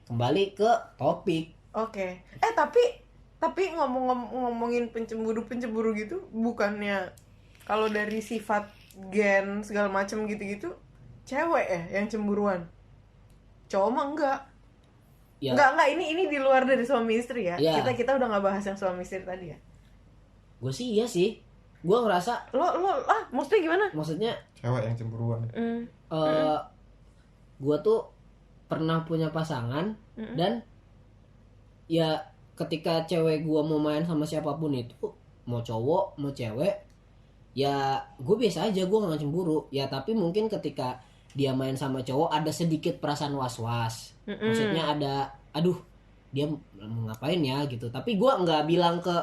kembali ke topik. Oke. Tapi ngomongin pencemburu gitu, bukannya kalau dari sifat gen segala macam gitu-gitu, cewek ya yang cemburuan, cowok mah enggak. Ya, Enggak, ini di luar dari suami istri ya. Ya. Kita udah nggak bahas yang suami istri tadi ya. gue sih iya sih. Gue ngerasa Lo maksudnya gimana? maksudnya Cewek yang cemburuan. gue tuh pernah punya pasangan dan ya ketika cewek gue mau main sama siapapun itu, mau cowok mau cewek, ya gue biasa aja, gue nggak cemburu ya. Tapi mungkin ketika dia main sama cowok ada sedikit perasaan was-was, maksudnya ada aduh dia mau ngapain ya gitu. Tapi gue nggak bilang ke,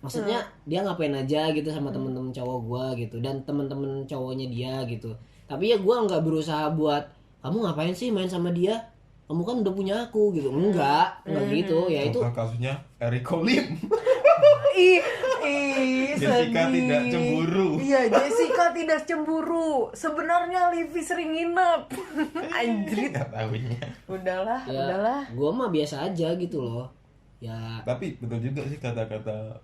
maksudnya dia ngapain aja gitu sama temen-temen cowok gue gitu dan temen-temen cowoknya dia gitu. Tapi ya gue nggak berusaha buat kamu ngapain sih main sama dia, kamu kan udah punya aku gitu. Enggak gitu ya. Itu Contoh kasusnya Eriko Lim. Ih, Jessica sedih. tidak cemburu. Iya, Jessica tidak cemburu. Sebenarnya Livi sering nginep. Anjrit. Nggak tahunya. Udahlah. ya gue mah biasa aja gitu loh ya. Tapi betul juga sih kata-kata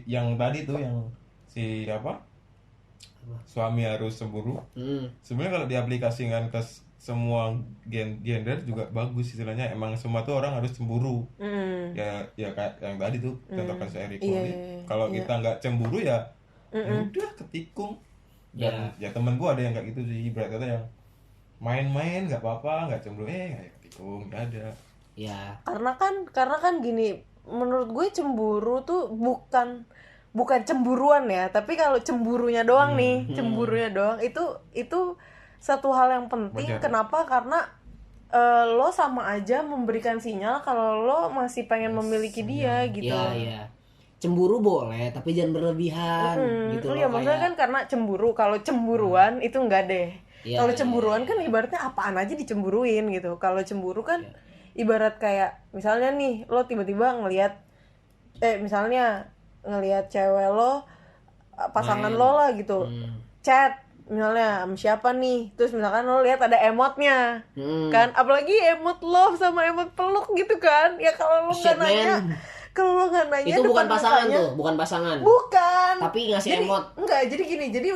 yang tadi tuh, yang si apa? Suami harus cemburu. Sebenarnya kalau diaplikasikan ke semua gender juga bagus istilahnya. Emang semua tuh orang harus cemburu. Ya kayak yang tadi tuh contoh kasus Eriko Lim. Kalau kita nggak cemburu ya udah ketikung. Dan ya temen gue ada yang kayak gitu sih, ibarat kata yang main-main nggak apa-apa, nggak cemburu nggak ketikung, nggak ada. Ya Karena kan gini, menurut gue cemburu tuh bukan cemburuan ya, tapi kalau cemburunya doang cemburunya doang itu satu hal yang penting. Wajar. Kenapa? Karena lo sama aja memberikan sinyal kalau lo masih pengen memiliki dia gitu. ya cemburu boleh tapi jangan berlebihan gitu Iya, loh. maksudnya kan karena cemburu. Kalau cemburuan itu enggak deh. Iya, Kalau iya, cemburuan kan ibaratnya apaan aja dicemburuin gitu. Kalau cemburu kan ibarat kayak misalnya nih lo tiba-tiba ngelihat cewek lo, pasangan lo lah gitu, chat misalnya sama siapa nih, terus misalkan lo lihat ada emotnya kan, apalagi emot love sama emot peluk gitu kan ya. Kalau lo Shit, nggak nanya itu bukan depan pasangan mukanya, tuh, bukan pasangan. bukan, Tapi ngasih jadi, emot. enggak, jadi gini, jadi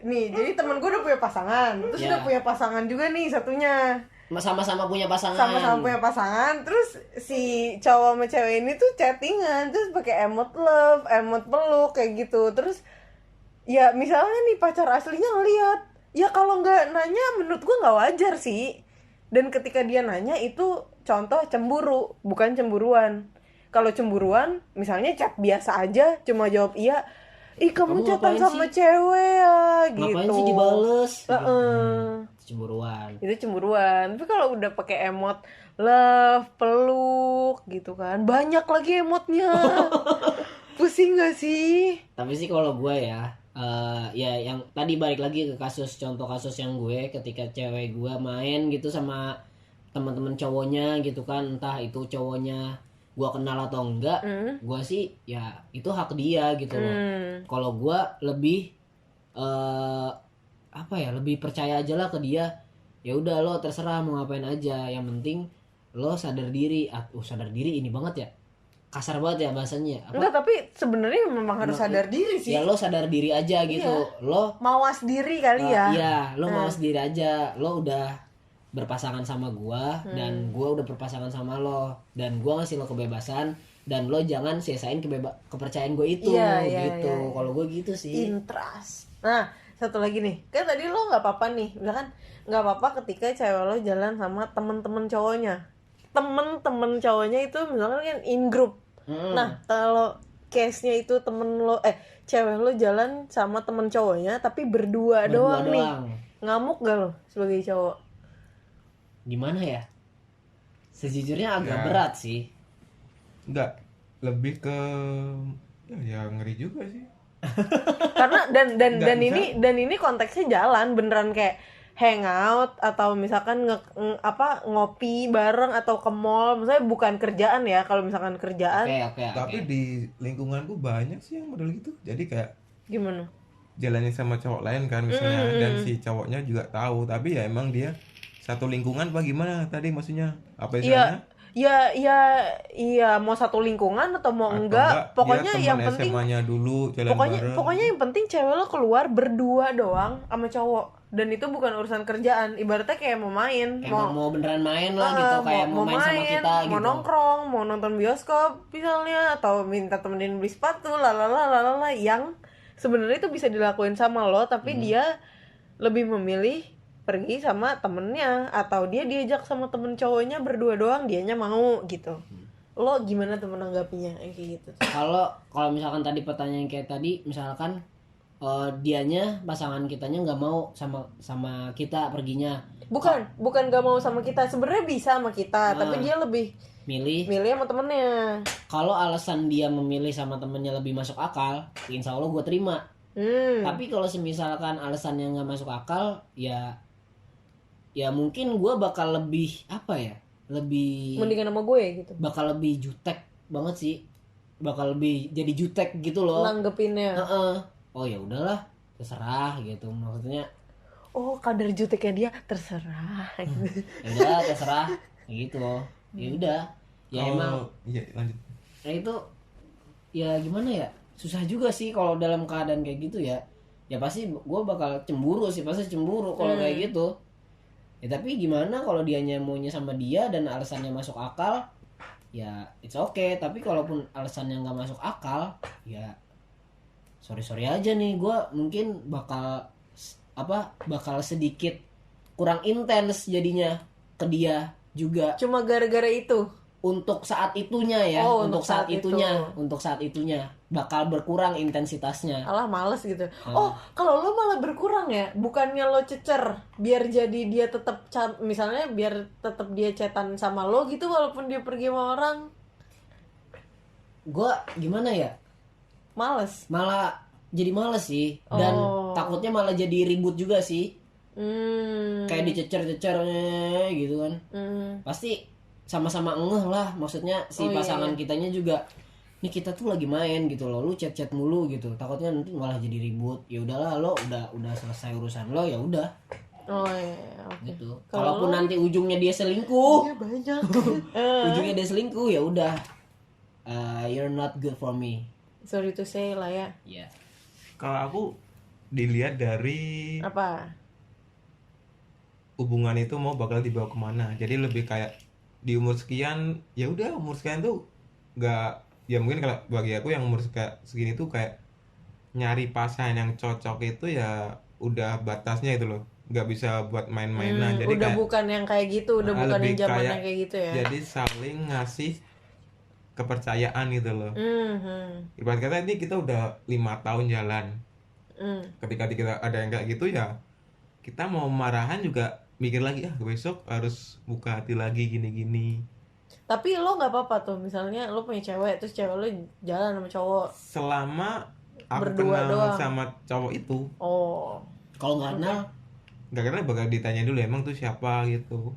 jadi temen gue udah punya pasangan, terus Ya. udah punya pasangan juga nih satunya, Sama-sama punya pasangan. sama-sama punya pasangan. Terus si cowok sama cewek ini tuh chattingan, terus pakai emot love, emot peluk kayak gitu. Terus ya misalnya nih pacar aslinya ngeliat, ya kalau nggak nanya menurut gue nggak wajar sih. Dan ketika dia nanya itu contoh cemburu, bukan cemburuan. Kalau cemburuan misalnya chat biasa aja cuma jawab iya, ih kamu chatan ngapain sama sih? cewek ya gitu. Ngapain sih dibales? Cemburuan. Itu cemburuan. Tapi kalau udah pakai emot love, peluk gitu kan, banyak lagi emotnya. Pusing gak sih? Tapi sih kalau gue ya, ya yang tadi balik lagi ke contoh kasus yang gue ketika cewek gue main gitu sama teman-teman cowoknya gitu kan, entah itu cowoknya gue kenal atau enggak, gue sih ya itu hak dia gitu loh. Kalau gue lebih lebih percaya aja lah ke dia. Ya udah lo terserah mau ngapain aja, yang penting lo sadar diri. Sadar diri ini banget ya, kasar banget ya bahasanya. Enggak, tapi sebenarnya memang harus sadar diri sih. Ya lo sadar diri aja gitu. Lo mawas diri kali ya. Iya, lo mawas diri aja. Lo udah berpasangan sama gua dan gua udah berpasangan sama lo, dan gua ngasih lo kebebasan dan lo jangan sia-siain kepercayaan gue itu gitu. Kalau gue gitu sih. Interest. Nah, satu lagi nih, kan tadi lo nggak apa-apa nih, misalkan nggak apa-apa ketika cewek lo jalan sama temen-temen cowoknya. Temen-temen cowoknya itu misalkan kan in group. Nah, kalau case-nya itu cewek lo jalan sama temen cowoknya tapi berdua doang nih. Ngamuk gak lo sebagai cowok? Gimana ya? Sejujurnya agak berat sih. Enggak, lebih ke ya ngeri juga sih. Karena dan ini konteksnya jalan beneran kayak hangout atau misalkan ngopi bareng atau ke mall, misalnya bukan kerjaan ya. Kalau misalkan kerjaan, Tapi di lingkunganku banyak sih yang model gitu. Jadi kayak gimana? jalannya sama cowok lain kan misalnya, dan si cowoknya juga tahu, tapi ya emang dia satu lingkungan apa gimana tadi maksudnya? Apa istilahnya? Iya, mau satu lingkungan atau mau enggak, pokoknya yang penting SMA-nya dulu jalan bareng. Pokoknya yang penting cewek lo keluar berdua doang sama cowok, dan itu bukan urusan kerjaan, ibaratnya kayak mau main, mau beneran main lah gitu, kayak mau main sama kita mau gitu. Mau nongkrong, mau nonton bioskop misalnya, atau minta temenin beli sepatu, lalala, yang sebenarnya itu bisa dilakuin sama lo, tapi dia lebih memilih pergi sama temennya, atau dia diajak sama temen cowoknya berdua doang, dianya mau gitu. Lo gimana tuh menanggapinya kayak gitu? Kalau misalkan tadi pertanyaan kayak tadi, misalkan dianya pasangan kitanya nggak mau sama kita perginya. Bukan nggak mau sama kita, sebenarnya bisa sama kita, tapi dia lebih milih sama temennya. Kalau alasan dia memilih sama temennya lebih masuk akal, insya Allah gue terima. Tapi kalau misalkan alasannya nggak masuk akal, ya mungkin gue bakal lebih lebih mendingan sama gue gitu, bakal lebih jutek banget sih, bakal lebih jadi jutek gitu loh nanggepinnya. Oh ya udahlah, terserah gitu, maksudnya kadar juteknya dia terserah. Ya udah terserah gitu loh. Ya udah, ya emang iya lanjut. Nah itu ya gimana ya, susah juga sih kalau dalam keadaan kayak gitu ya pasti gue bakal cemburu sih, pasti cemburu kalau kayak gitu. Ya tapi gimana kalau dianya maunya sama dia dan alasannya masuk akal, ya it's okay. Tapi kalaupun alasannya nggak masuk akal, ya sorry aja nih, gue mungkin bakal sedikit kurang intens jadinya ke dia juga. Cuma gara-gara itu. Untuk saat itunya ya, untuk saat itunya bakal berkurang intensitasnya. Alah males gitu. Kalau lo malah berkurang ya, bukannya lo cecer biar jadi dia tetap misalnya biar tetap dia chatan sama lo gitu walaupun dia pergi sama orang. Gua gimana ya? Malah jadi males sih, dan takutnya malah jadi ribut juga sih. Kayak dicecer gitu kan. Pasti sama-sama ngeh lah, maksudnya si pasangan kitanya juga, nih kita tuh lagi main gitu loh, lu chat mulu gitu, takutnya nanti malah jadi ribut. Ya udahlah, lo udah selesai urusan lo, ya udah. Gitu. Kalaupun nanti ujungnya dia selingkuh, banyak. ujungnya dia selingkuh, ya udah, you're not good for me, sorry to say lah ya. Yeah. Kalau aku dilihat dari apa hubungan itu mau bakal dibawa kemana, jadi lebih kayak di umur sekian, ya udah umur sekian tuh nggak, ya mungkin kalau bagi aku yang umur segini tuh kayak nyari pasangan yang cocok itu ya udah batasnya itu loh, nggak bisa buat main-mainan. Jadi udah kayak, bukan yang kayak gitu, udah bukan yang zamannya kayak gitu ya. Jadi saling ngasih kepercayaan gitu loh. Ibarat kata ini kita udah 5 tahun jalan. Ketika kita ada yang kayak gitu ya kita mau marahan juga mikir lagi, besok harus buka hati lagi gini-gini. Tapi lo nggak apa-apa tuh, misalnya lo punya cewek terus cewek lo jalan sama cowok. Selama aku berdua kenal doang sama cowok itu. Kalau nggak kenal bakal ditanya dulu emang tuh siapa gitu.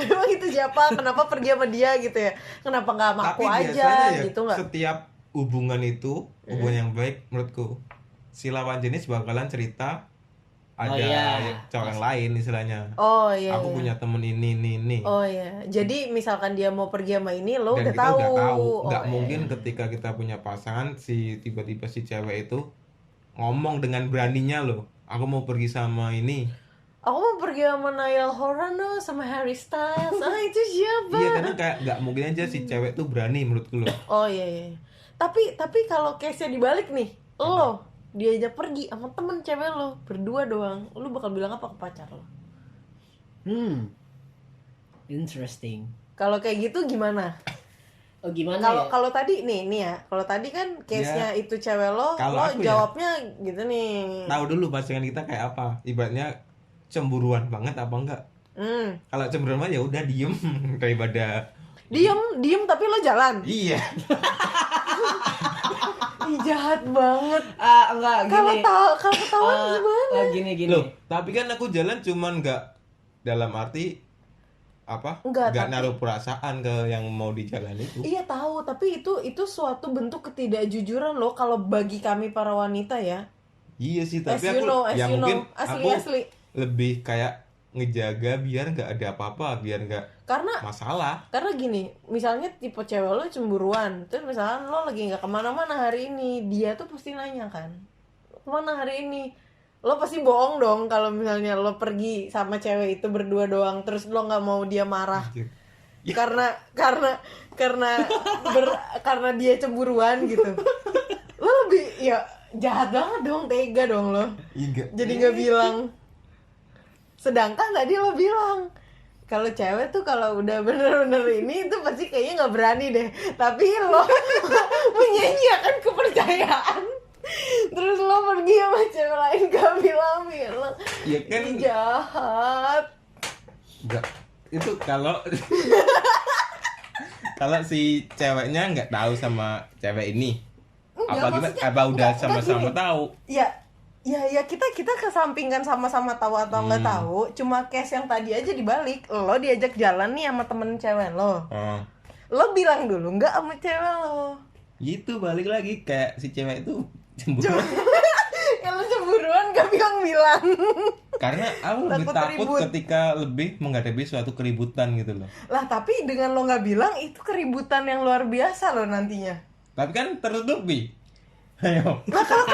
emang itu siapa? Kenapa pergi sama dia gitu ya? Kenapa nggak sama aku aja ya, gitu nggak? Setiap hubungan itu hubungan yang baik menurutku, si lawan jenis bakalan cerita ada cowok yang lain istilahnya. Aku punya temen ini. Jadi misalkan dia mau pergi sama ini, lo dan udah tahu. Nggak mungkin ketika kita punya pasangan tiba-tiba si cewek itu ngomong dengan beraninya loh, aku mau pergi sama ini. Aku mau pergi sama Niall Horan loh, sama Harry Styles. Itu siapa? Iya, karena kayak nggak mungkin aja si cewek tuh berani menurutku loh. Iya. Tapi kalau case-nya dibalik nih, lo diajak pergi sama temen cewek lo berdua doang, lo bakal bilang apa ke pacar lo? Interesting. Kalau kayak gitu gimana? Gimana kalau tadi nih ya, kalau tadi kan case-nya itu cewek lo jawabnya gitu nih. Tahu dulu pasangan kita kayak apa, ibaratnya cemburuan banget apa enggak. Kalau cemburuan mah ya udah diem daripada diem tapi lo jalan. Iya. Jahat banget. Enggak gini. Kalau ketahuan gimana? Gini. Loh, tapi kan aku jalan cuman enggak dalam arti apa? Enggak naruh perasaan ke yang mau dijalan itu. Iya tahu, tapi itu suatu bentuk ketidakjujuran loh kalau bagi kami para wanita ya. Iya sih, tapi mungkin asli. lebih kayak ngejaga biar nggak ada apa-apa, biar nggak masalah. Karena gini, misalnya tipe cewek lo cemburuan, terus misalnya lo lagi nggak kemana-mana hari ini, dia tuh pasti nanya kan, kemana hari ini? Lo pasti bohong dong kalau misalnya lo pergi sama cewek itu berdua doang, terus lo nggak mau dia marah. Anjir. karena karena dia cemburuan gitu. Lo lebih ya jahat banget dong, tega dong lo. Jadi nggak bilang. Sedangkan tadi lo bilang kalau cewek tuh kalau udah bener-bener ini itu pasti kayaknya nggak berani deh. Tapi lo menyanyiakan kepercayaan. Terus lo pergi sama cewek lain gak bilang-bilang. Ya kan jahat. Enggak. Itu kalau kalau si ceweknya nggak tahu sama cewek ini. Apa udah sama-sama tahu? Ya kita kesampingkan sama-sama tahu atau nggak tahu. Cuma case yang tadi aja dibalik. Lo diajak jalan nih sama temen cewek lo. Lo bilang dulu nggak sama cewek lo. Gitu, balik lagi kayak si cewek itu cemburuan. Kalau cemburuan gak bilang-bilang. Karena aku lebih takut ketika lebih menghadapi suatu keributan gitu loh. Lah tapi dengan lo nggak bilang itu keributan yang luar biasa lo nantinya. Tapi kan tertutupi. Ayo. Nah kalau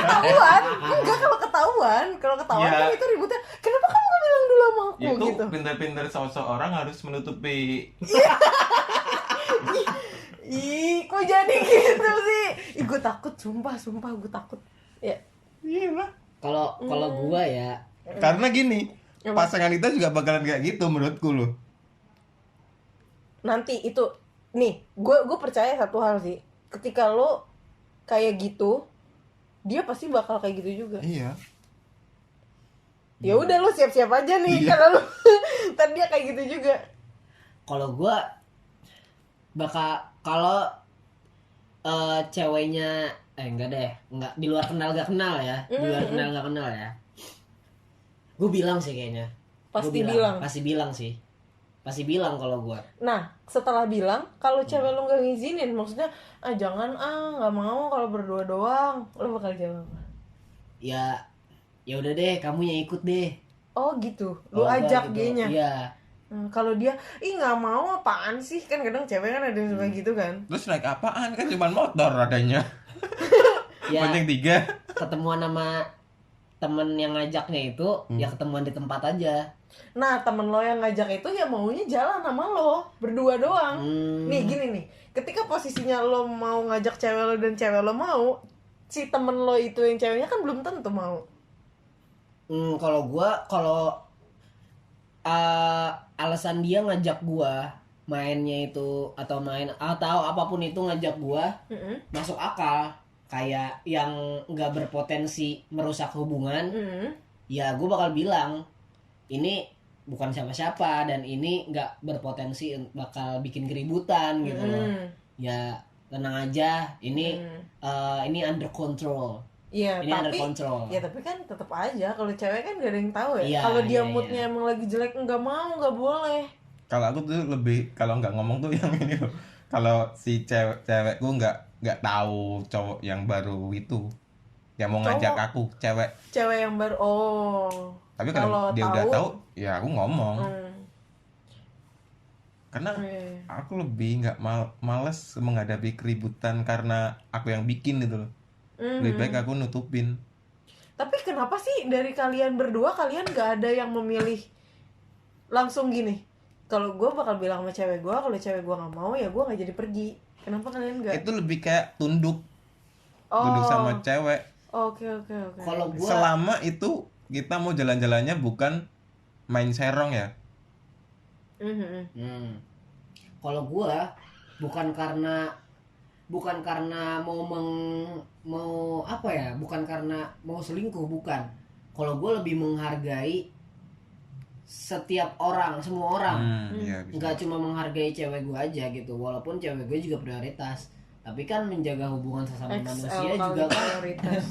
ketahuan, kalau ketahuan Ya. kan itu ributnya. Kenapa kamu nggak bilang dulu sama aku Itu gitu? pintar-pintar seseorang harus menutupi. Ih, kok jadi gitu sih? Ih, gue takut, sumpah gue takut. Ya. Iya lah. Kalau gua ya, Karena gini, pasangan kita juga bakalan kayak gitu menurutku loh. Nanti itu, nih, gue percaya satu hal sih. Ketika lo kayak gitu, dia pasti bakal kayak gitu juga. Iya. Ya udah lo siap-siap aja nih, Iya. kalau lo ntar dia kayak gitu juga. kalau gua kalau ceweknya enggak deh, enggak di luar kenal gak kenal ya, di luar kenal gak kenal ya. Gue bilang sih kayaknya. Pasti bilang kalau gua. Nah, setelah bilang, kalau cewek lo nggak ngizinin, maksudnya, jangan nggak mau kalau berdua doang, lo bakal jawab apa? Ya udah deh, kamu yang ikut deh. Oh gitu, lo Kalau gua ajak gitu. dianya. Iya. Kalau dia, nggak mau apaan sih? Kan kadang cewek kan ada yang suka gitu kan. Terus naik apaan, kan cuma motor adanya. Ya, Bonceng 3. ketemuan sama temen yang ngajaknya itu ya ketemuan di tempat aja. Nah, temen lo yang ngajak itu ya maunya jalan sama lo, berdua doang. Nih gini nih, ketika posisinya lo mau ngajak cewek lo dan cewek lo mau, si temen lo itu yang ceweknya kan belum tentu mau. Kalau alasan dia ngajak gua mainnya itu atau apapun itu ngajak gua masuk akal, kayak yang nggak berpotensi merusak hubungan, ya gua bakal bilang ini bukan siapa-siapa dan ini nggak berpotensi bakal bikin keributan gitu loh. Ya tenang aja, ini under control. Iya, ini under control. Ya tapi kan tetap aja kalau cewek kan gak ada yang tahu ya. Iya, Kalau dia iya, moodnya emang lagi jelek, nggak mau, nggak boleh. Kalau aku tuh lebih, kalau nggak ngomong tuh yang ini loh. Kalau si cewekku nggak tahu cowok yang baru itu yang mau ngajak aku, Cewek yang baru, tapi kalau dia udah tahu ya aku ngomong. Karena aku lebih nggak males menghadapi keributan karena aku yang bikin gitu loh. Lebih baik aku nutupin. Tapi kenapa sih dari kalian berdua, kalian gak ada yang memilih langsung gini, kalau gue bakal bilang sama cewek gue, kalau cewek gue gak mau ya gue gak jadi pergi. Kenapa kalian gak? Itu lebih kayak tunduk sama cewek. Oke. Kalau gua Selama itu kita mau jalan-jalannya bukan main serong ya. Kalau gua bukan karena bukan karena mau selingkuh, bukan. Kalau gua lebih menghargai setiap orang, semua orang. Nggak cuma menghargai cewek gua aja gitu, walaupun cewek gua juga prioritas, tapi kan menjaga hubungan sesama manusia juga kan prioritas.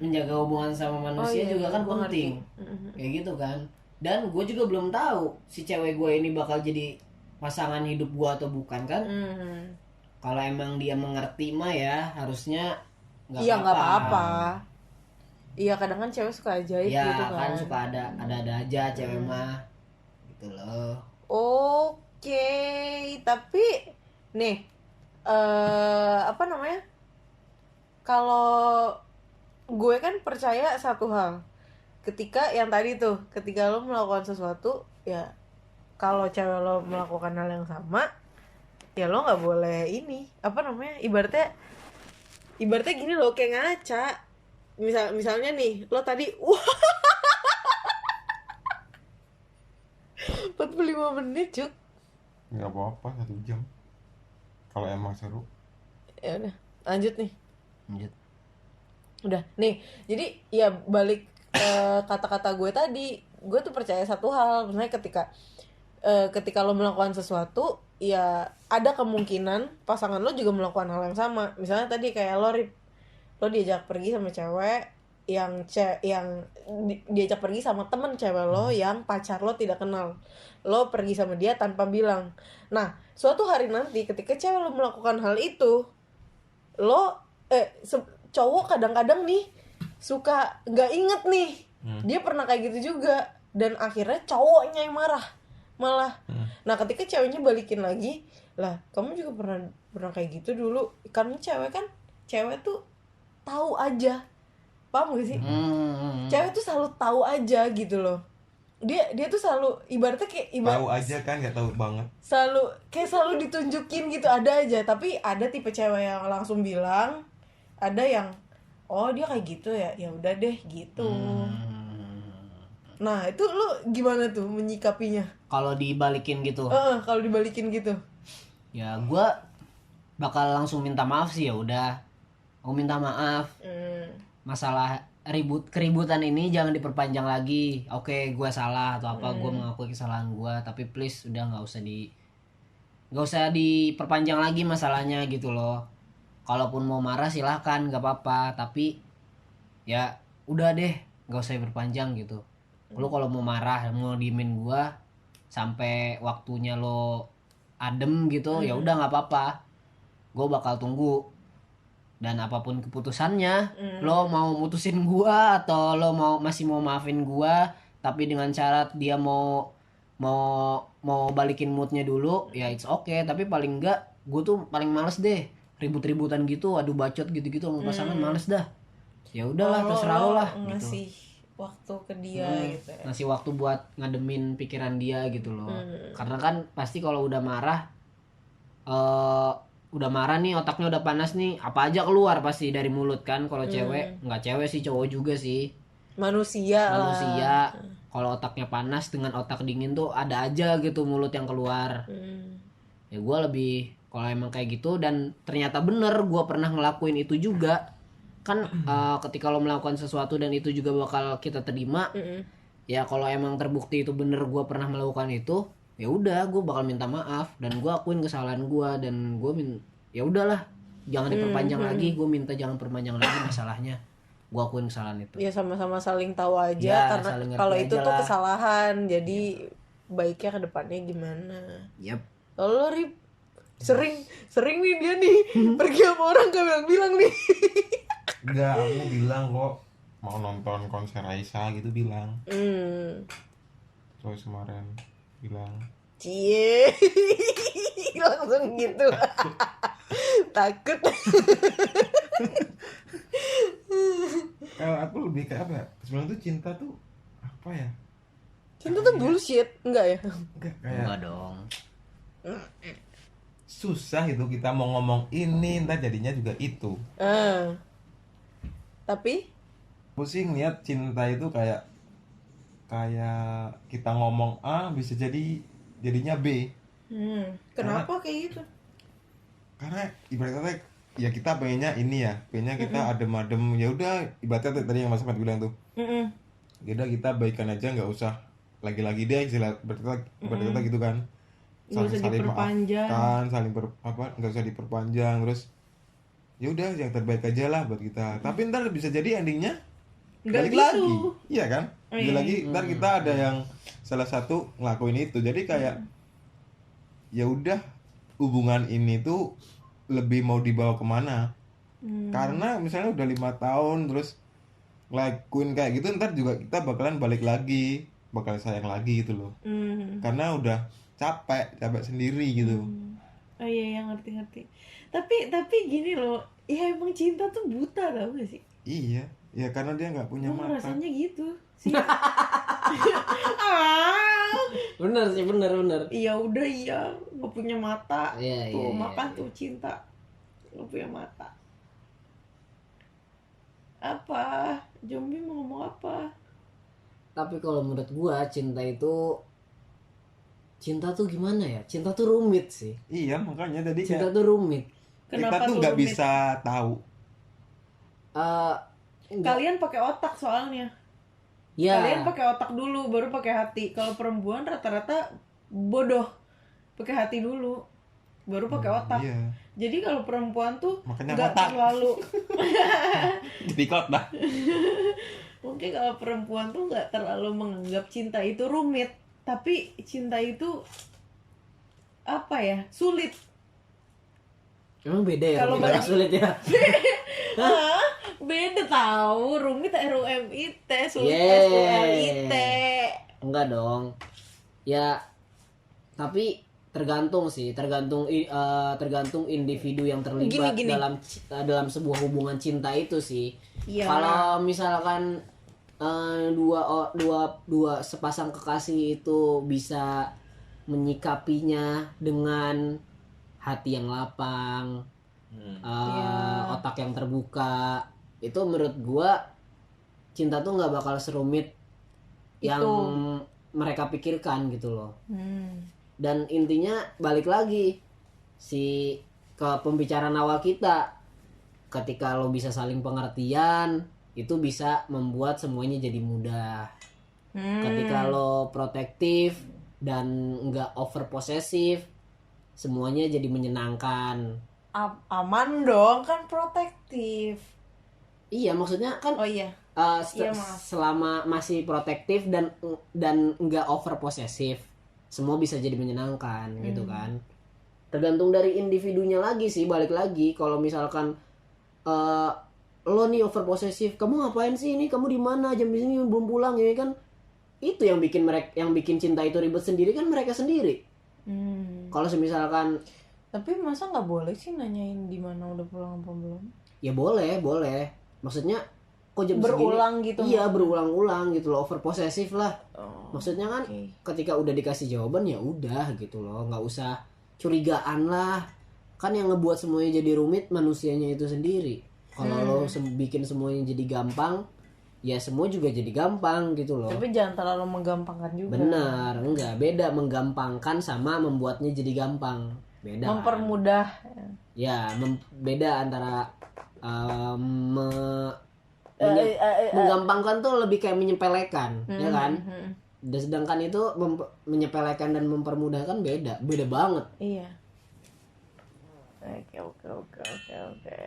Menjaga hubungan sama manusia juga kan penting. Kayak gitu kan. Dan gue juga belum tahu si cewek gue ini bakal jadi pasangan hidup gue atau bukan kan. Kalau emang dia mengerti mah ya harusnya nggak apa-apa. Iya kadang kan cewek suka ajaib ya gitu kan suka ada aja cewek mah gitu loh. Oke, tapi nih apa namanya? Kalau gue kan percaya satu hal. Ketika yang tadi tuh, ketika lo melakukan sesuatu, ya kalau cewek lo melakukan hal yang sama, ya lo nggak boleh ini, apa namanya? Ibaratnya gini loh, kayak ngaca. Misalnya nih, lo tadi 45 menit, Cuk. Nggak apa-apa 1 jam kalau emang seru. Ya udah, lanjut nih. Lanjut. Udah nih, jadi ya balik kata-kata gue tadi, gue tuh percaya satu hal, misalnya ketika lo melakukan sesuatu, ya ada kemungkinan pasangan lo juga melakukan hal yang sama. Misalnya tadi kayak lo diajak pergi sama cewek yang diajak pergi sama temen cewek lo yang pacar lo tidak kenal, lo pergi sama dia tanpa bilang. Nah, suatu hari nanti ketika cewek lo melakukan hal itu, cowok kadang-kadang nih suka nggak inget nih dia pernah kayak gitu juga, dan akhirnya cowoknya yang marah malah. Nah ketika ceweknya balikin lagi, lah kamu juga pernah kayak gitu dulu. Karena cewek tuh tahu aja, paham gak sih? Cewek tuh selalu tahu aja gitu loh. Dia tuh selalu ibaratnya kayak Tahu aja kan, nggak tahu banget. Selalu ditunjukin gitu, ada aja. Tapi ada tipe cewek yang langsung bilang, ada yang oh dia kayak gitu ya, ya udah deh gitu. Nah itu lu gimana tuh menyikapinya? Kalau dibalikin gitu, Kalau dibalikin gitu, ya gue bakal langsung minta maaf sih. Ya udah, aku minta maaf. Masalah keributan ini jangan diperpanjang lagi. Oke, gue salah atau apa, gue mengakui kesalahan gue, tapi please udah nggak usah diperpanjang lagi masalahnya gitu loh. Kalaupun mau marah silahkan, nggak apa-apa, tapi ya udah deh, nggak usah diperpanjang gitu. Lo kalau mau marah, mau diemin gue sampai waktunya lo adem gitu, ya udah nggak apa-apa, gue bakal tunggu. Dan apapun keputusannya, lo mau mutusin gua atau lo masih mau maafin gua, tapi dengan syarat dia mau balikin moodnya dulu, ya it's okay. Tapi paling enggak, gue tuh paling males deh ribut-ributan gitu, adu bacot gitu-gitu sama pasangan, males dah. Ya udahlah, terserah lo lah ngasih gitu. waktu ke dia gitu ya. Ngasih waktu buat ngademin pikiran dia gitu loh. Karena kan pasti kalau udah marah nih, otaknya udah panas nih, apa aja keluar pasti dari mulut kan. Kalau cewek, nggak cewek sih, cowok juga sih, manusia. Kalau otaknya panas dengan otak dingin tuh ada aja gitu mulut yang keluar. Ya gue lebih kalau emang kayak gitu dan ternyata bener gue pernah ngelakuin itu juga kan. Ketika lo melakukan sesuatu dan itu juga bakal kita terima, ya kalau emang terbukti itu bener gue pernah melakukan itu, ya udah gue bakal minta maaf dan gue akuin kesalahan gue, dan gue ya udahlah, jangan diperpanjang lagi. Gue minta jangan perpanjang lagi masalahnya, gue akuin kesalahan itu. Ya sama-sama saling tahu aja Ya, karena kalau itu tuh kesalahan, jadi baiknya ke depannya gimana. Yep. Kalau lo Rip sering nih dia nih pergi sama orang gak bilang nih. Enggak, aku bilang kok mau nonton konser Raisa gitu, bilang. Terus kemarin bilang Cie langsung gitu. Takut. kalau aku lebih kayak apa ya, sebenarnya tuh cinta tuh apa ya, Cinta tuh bullshit, enggak ya? enggak kayak Enggak dong. susah itu kita mau ngomong ini entar jadinya juga itu. Tapi Pusing lihat cinta itu kayak kita ngomong A bisa jadinya B. kenapa kayak gitu? Karena ibaratnya ya kita pengennya ini ya, pengennya kita adem-adem, ya udah ibaratnya tadi yang Mas Ahmad bilang tuh. Ya udah kita baikan aja, nggak usah lagi-lagi deh ibaratnya gitu kan. Saling maafkan, nggak usah diperpanjang, terus ya udah yang terbaik aja lah buat kita. Tapi ntar bisa jadi endingnya balik gitu lagi, iya kan? Balik lagi, ntar kita ada yang salah satu ngelakuin itu, jadi kayak ya udah, hubungan ini tuh lebih mau dibawa kemana? Karena misalnya udah 5 tahun terus ngelakuin kayak gitu, ntar juga kita bakalan balik lagi, bakal sayang lagi gitu loh. Karena udah capek sendiri gitu. Oh iya, ngerti. Tapi gini loh, ya emang cinta tuh buta, tau gak sih? Iya, ya karena dia nggak punya mata. Rasanya gitu sih. Bener sih, bener. Iya udah, nggak punya mata. Iya, Tuh iya, makan iya. tuh cinta, nggak punya mata. Apa? Zombie mau ngomong apa? Tapi kalau menurut gua cinta tuh gimana ya? Cinta tuh rumit sih. Iya, makanya tadi Cinta kayak tuh rumit. Kenapa kita tuh tuh nggak rumit? bisa tahu. Kalian pakai otak soalnya. Ya. Kalian pakai otak dulu, baru pakai hati. Kalau perempuan rata-rata bodoh, pakai hati dulu, baru pakai otak. Iya. Jadi kalau perempuan tuh Makanya nggak otak. terlalu. Jadi dah. Mungkin kalau perempuan tuh nggak terlalu menganggap cinta itu rumit, tapi cinta itu apa ya, sulit. Emang beda ya? Kalau rumit sama bagi- sulit ya? Hah? Beda tahu, rumit RUMIT, sulit Yeay. SULIT. Enggak dong. Ya, tapi tergantung individu yang terlibat Gini. dalam sebuah hubungan cinta itu sih. Iya. Kalau misalkan dua sepasang kekasih itu bisa menyikapinya dengan hati yang lapang, otak yang terbuka, itu menurut gua cinta tuh nggak bakal serumit yang mereka pikirkan gitu loh. Dan intinya balik lagi ke pembicaraan awal kita, ketika lo bisa saling pengertian, itu bisa membuat semuanya jadi mudah. Ketika lo protektif dan nggak over posesif, semuanya jadi menyenangkan. Aman dong, kan protektif. Iya, maksudnya kan Oh iya. Iya, maaf. selama masih protektif dan nggak over posesif, semua bisa jadi menyenangkan gitu kan. Tergantung dari individunya lagi sih, balik lagi. Kalau misalkan lo nih over posesif, kamu ngapain sih ini, kamu di mana, jam di sini belum pulang, ya kan? Itu yang bikin cinta itu ribet sendiri kan, mereka sendiri. Kalau misalkan Tapi masa nggak boleh sih nanyain di mana udah pulang apa belum? ya boleh. Maksudnya kok jam Berulang segini? gitu Iya, maksudnya. berulang-ulang gitu loh, over posesif lah. Oh, Maksudnya kan oke. ketika udah dikasih jawaban ya udah gitu loh, nggak usah curigaan lah. Kan yang ngebuat semuanya jadi rumit manusianya itu sendiri. Kalau lo bikin semuanya jadi gampang, ya semua juga jadi gampang gitu loh. Tapi jangan terlalu menggampangkan juga. Benar, enggak, beda menggampangkan sama membuatnya jadi gampang. Beda. Mempermudah. Ya, beda antara menggampangkan tuh lebih kayak menyepelekan, ya kan? Dan sedangkan itu menyepelekan dan mempermudahkan beda banget. Iya. Oke.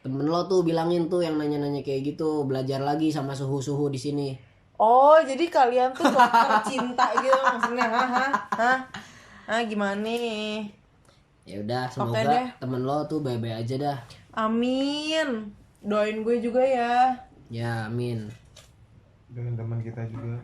Temen lo tuh bilangin tuh yang nanya-nanya kayak gitu, belajar lagi sama suhu-suhu di sini. Oh, jadi kalian tuh dokter cinta gitu maksudnya? Hah, gimana nih? Ya udah, Oke semoga deh. temen lo tuh baik-baik aja dah. Amin. Doain gue juga ya. Ya, amin. Dengan teman kita juga.